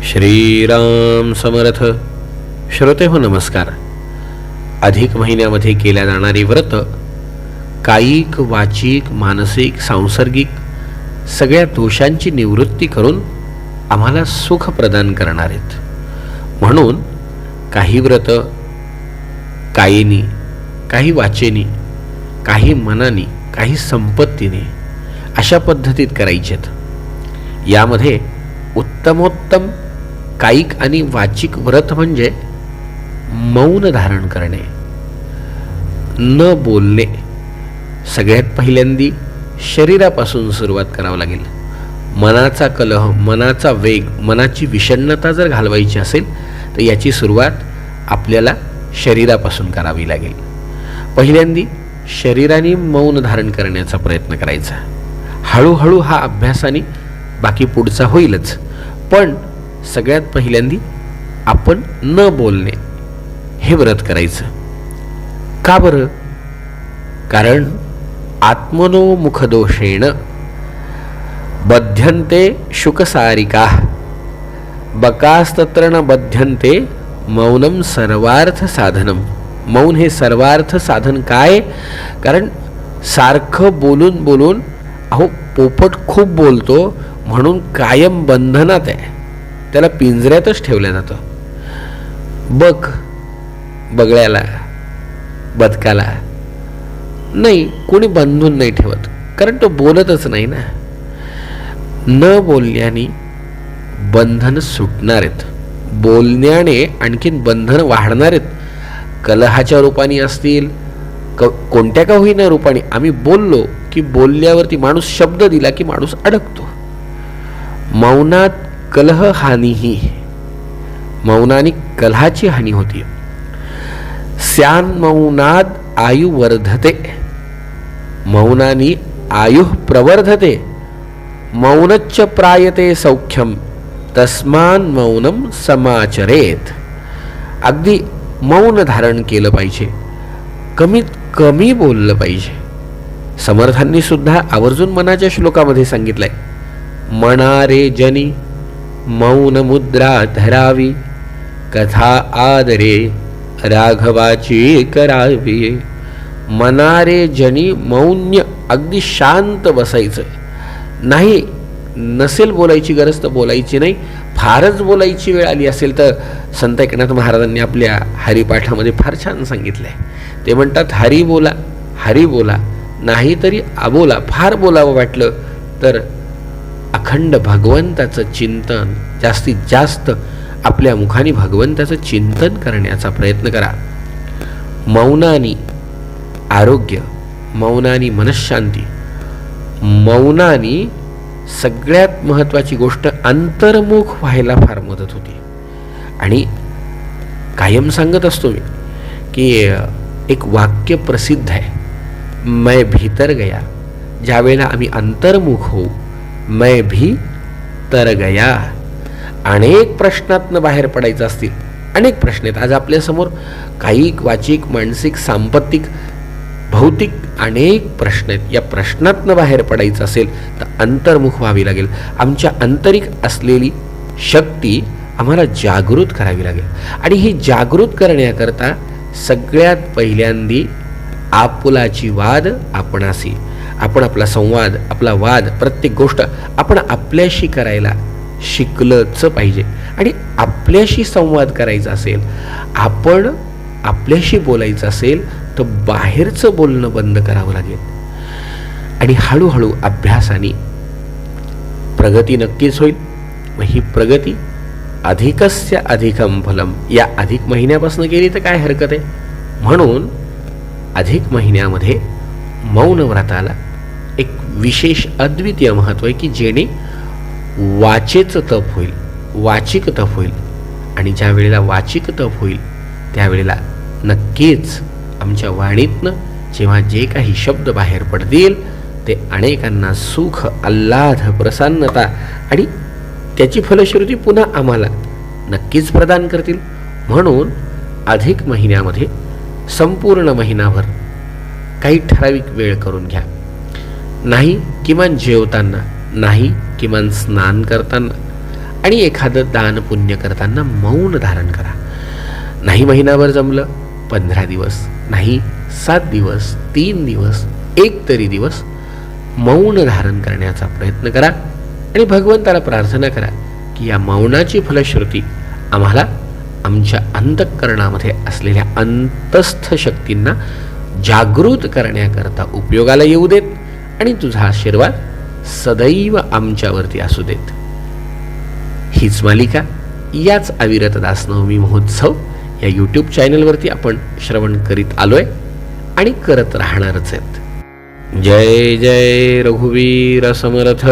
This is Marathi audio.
श्रीराम समर्थ. श्रोते हो नमस्कार. अधिक महिन्यामध्ये केल्या जाणारी व्रत कायिक, वाचिक, मानसिक, सांसर्गिक सगळ्या दोषांची निवृत्ती करून आम्हाला सुख प्रदान करणार आहेत. म्हणून काही व्रत कायेनी, काही वाचेनी, काही मनानी, काही संपत्तीने अशा पद्धतीत करायचे आहेत. यामध्ये उत्तमोत्तम कायिक आणि वाचिक व्रत म्हणजे मौन धारण करणे, न बोलणे. सगळ्यात पहिल्यांदी शरीरापासून सुरुवात करावं लागेल. मनाचा कलह, मनाचा वेग, मनाची विषण्णता जर घालवायची असेल तर याची सुरुवात आपल्याला शरीरापासून करावी लागेल. पहिल्यांदी शरीराने मौन धारण करण्याचा प्रयत्न करायचा. हळूहळू हा अभ्यासाने बाकी पुढचा होईलच. पण सगळ्यात पहिल्यांदी आपण न बोलणे हे व्रत करायचं. का बरं? कारण आत्मनो मुखदोषेण बध्यन्ते शुकसारिका बकास्तत्र न बध्यन्ते मौनम सर्वार्थ साधनम. मौन हे सर्वार्थ साधन. काय? कारण सारखं बोलून बोलून पोपट खूप बोलतो म्हणून कायम बंधनात आहे, त्याला पिंजऱ्यातच ठेवलं जातं. बगळ्याला, बदकाला नाही, कोणी बांधून नाही ठेवत, कारण तो बोलतच नाही ना. न बोलल्याने बंधन सुटणार आहेत, बोलण्याने आणखीन बंधन वाढणार आहेत. कलहाच्या रूपाने असतील, कोणत्या का होईना रूपाने आम्ही बोललो की बोलल्यावरती माणूस शब्द दिला की माणूस अडकतो. मौनात कलह हानीही, मौनाने कलहाची हानी होती. स्यान मौनाद आयु वर्धते, मौनानी आयु प्रवर्धते. मौनच्च प्रायते सौख्यम तस्मान मौनम समाचरेत. अगदी मौन धारण केलं पाहिजे, कमीत कमी बोललं पाहिजे. समर्थांनी सुद्धा आवर्जून मनाच्या श्लोकामध्ये सांगितलंय, मनारे जनी मौन मुद्रा धरावी, कथा आदरे राघवाची करावी. मनारे जनी मौन्य, अगदी शांत बसायचं नाही. नसेल बोलायची गरज तर बोलायची नाही. फारच बोलायची वेळ आली असेल तर संत एकनाथ महाराजांनी आपल्या हरिपाठामध्ये फार छान सांगितलंय. ते म्हणतात, हरी बोला, हरी बोला, नाही तरी अबोला. फार बोलावं वाटलं तर अखंड भगवंताचं चिंतन, जास्तीत जास्त आपल्या मुखाने भगवंताचं चिंतन करण्याचा प्रयत्न करा. मौनानी आरोग्य, मौनानी मनःशांती, मौनानी सगळ्यात महत्त्वाची गोष्ट अंतर्मुख व्हायला फार मदत होती. आणि कायम सांगत असतो मी की एक वाक्य प्रसिद्ध आहे, मैं भीतर गया. ज्यावेळेला आम्ही अंतर्मुख होऊ, मैं भीतर गया. अनेक प्रश्नातनं बाहेर पडायचं असतील, अनेक प्रश्न आहेत आज आपल्यासमोर, कायिक, वाचिक, मानसिक, सांपत्तिक, भौतिक अनेक प्रश्न आहेत. या प्रश्नातनं बाहेर पडायचं असेल तर अंतर्मुख व्हावी लागेल. आमच्या आंतरिक असलेली शक्ती आम्हाला जागृत करावी लागेल. आणि ही जागृत करण्याकरता सगळ्यात पहिल्यांदी आपुलाची वाद आपणासी. आपण आपला संवाद, आपला वाद, प्रत्येक गोष्ट आपण आपल्याशी करायला शिकलंच पाहिजे. आणि आपल्याशी संवाद करायचा असेल, आपण आपल्याशी बोलायचं असेल तर बाहेरचं बोलणं बंद करावं लागेल. आणि हळूहळू अभ्यासाने प्रगती नक्कीच होईल. मग ही प्रगती अधिकस्य अधिकम फलम, या अधिक महिन्यापासून केली तर काय हरकत आहे. म्हणून अधिक महिन्यामध्ये मौन व्रताला एक विशेष अद्वितीय महत्त्व आहे की जेणे वाचेचं तप होईल, वाचिक तप होईल. आणि ज्या वेळेला वाचिक तप होईल त्यावेळेला नक्कीच आमच्या वाणीतनं जेव्हा जे काही शब्द बाहेर पडतील ते अनेकांना सुख, आल्हाद, प्रसन्नता आणि त्याची फलश्रुती पुन्हा आम्हाला नक्कीच प्रदान करतील. म्हणून अधिक महिन्यामध्ये संपूर्ण महिनाभर काही ठराविक वेळ करून घ्या. नाही किमान जेवताना, नाही किमान स्नान करताना, आणि एखादं दान पुण्य करताना मौन धारण करा. नाही महिनाभर जमलं 15 दिवस, नाही 7 दिवस, 3 दिवस, एक तरी दिवस मौन धारण करण्याचा प्रयत्न करा आणि भगवंताला प्रार्थना करा की या मौनाची फलश्रुती आम्हाला आमच्या अंतःकरणामध्ये असलेल्या अंतस्थ शक्तींना जागृत करण्याकरता उपयोगाला येऊ देत आणि तुझा आशीर्वाद सदैव आमच्यावरती असू देत. हीच मालिका, याच अविरत दासनवमी महोत्सव या यूट्यूब चॅनलवरती आपण श्रवण करीत आलोय आणि करत राहणारच आहेत. जय जय रघुवीर समर्थ.